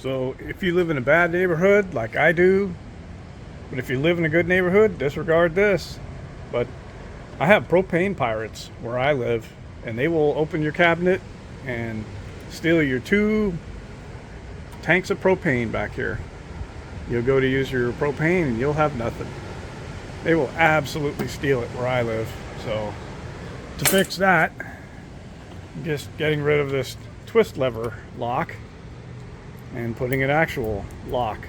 So if you live in a bad neighborhood like I do, but if you live in a good neighborhood, disregard this. But I have propane pirates where I live, and they will open your cabinet and steal your 2 tanks of propane back here. You'll go to use your propane and you'll have nothing. They will absolutely steal it where I live. So to fix that, I'm just getting rid of this twist lever lock and putting an actual lock.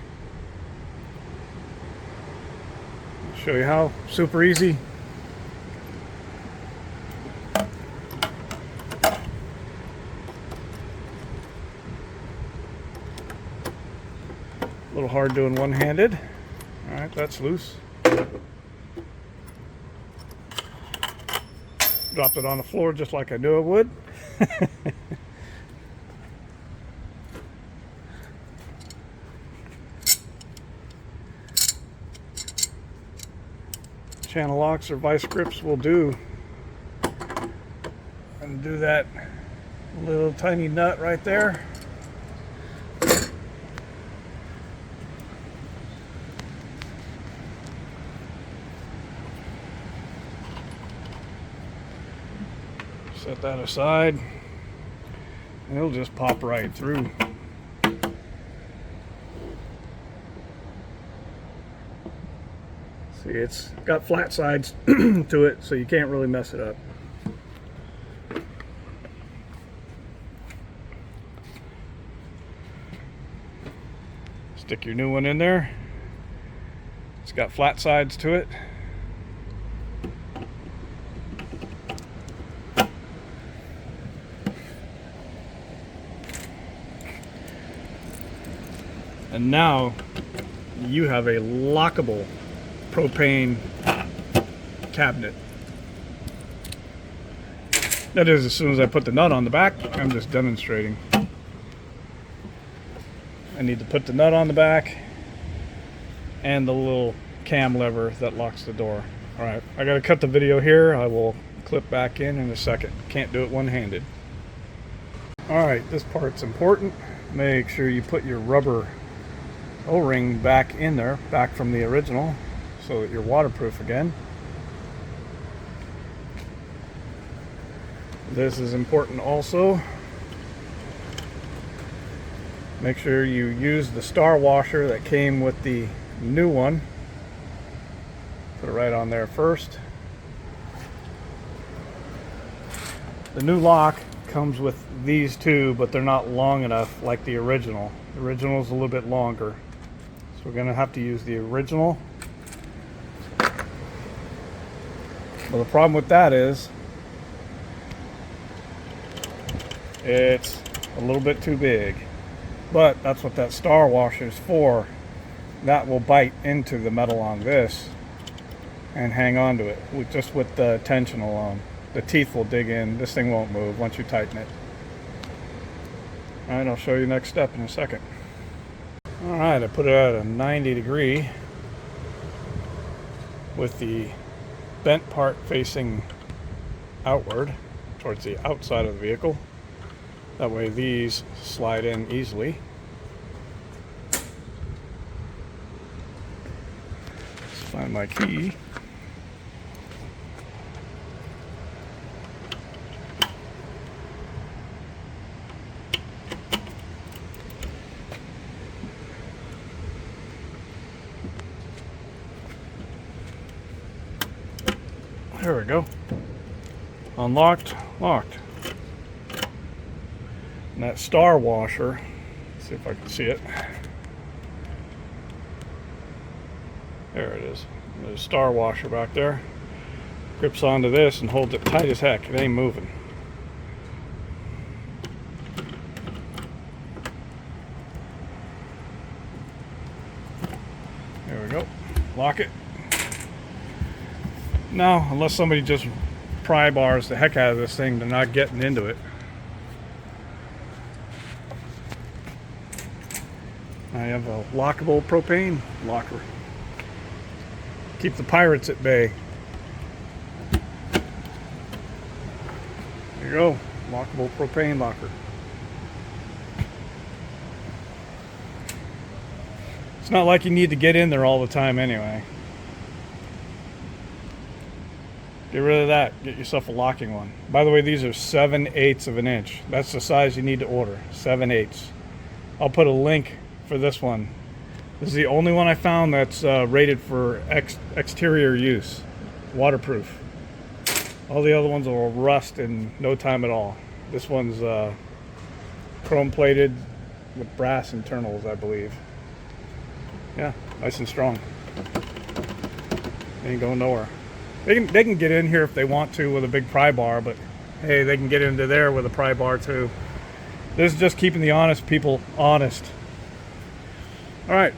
I'll show you how. Super easy. A little hard doing one-handed. All right, that's loose. Dropped it on the floor just like I knew it would. Channel locks or vice grips will do. And do that little tiny nut right there. Set that aside, and it'll just pop right through. See, it's got flat sides to it, so you can't really mess it up. Stick your new one in there. It's got flat sides to it. And now you have a lockable propane cabinet. That is, as soon as I put the nut on the back. I'm just demonstrating. I need to put the nut on the back and the little cam lever that locks the door. Alright, I gotta cut the video here. I will clip back in a second. Can't do it one-handed. Alright, this part's important. Make sure you put your rubber O-ring back in there, back from the original, so that you're waterproof again. This is important also. Make sure you use the star washer that came with the new one. Put it right on there first. The new lock comes with these two, but they're not long enough like the original. The original is a little bit longer. So we're going to have to use the original. Well, the problem with that is it's a little bit too big. But that's what that star washer is for. That will bite into the metal on this and hang on to it just with the tension alone. The teeth will dig in. This thing won't move once you tighten it. Alright, I'll show you next step in a second. Alright, I put it at a 90 degree with the bent part facing outward towards the outside of the vehicle. That way these slide in easily. Let's find my key. There we go. Unlocked, locked. And that star washer, let's see if I can see it. There it is. There's a star washer back there. Grips onto this and holds it tight as heck. It ain't moving. There we go. Lock it. Now, unless somebody just pry bars the heck out of this thing, they're not getting into it. I have a lockable propane locker. Keep the pirates at bay. There you go, lockable propane locker. It's not like you need to get in there all the time anyway. Get rid of that. Get yourself a locking one. By the way, these are 7/8 of an inch. That's the size you need to order. 7/8. I'll put a link for this one. This is the only one I found that's rated for exterior use. Waterproof. All the other ones will rust in no time at all. This one's chrome plated with brass internals, I believe. Yeah, nice and strong. They ain't going nowhere. They can get in here if they want to with a big pry bar, but hey, they can get into there with a pry bar too. This is just keeping the honest people honest. All right.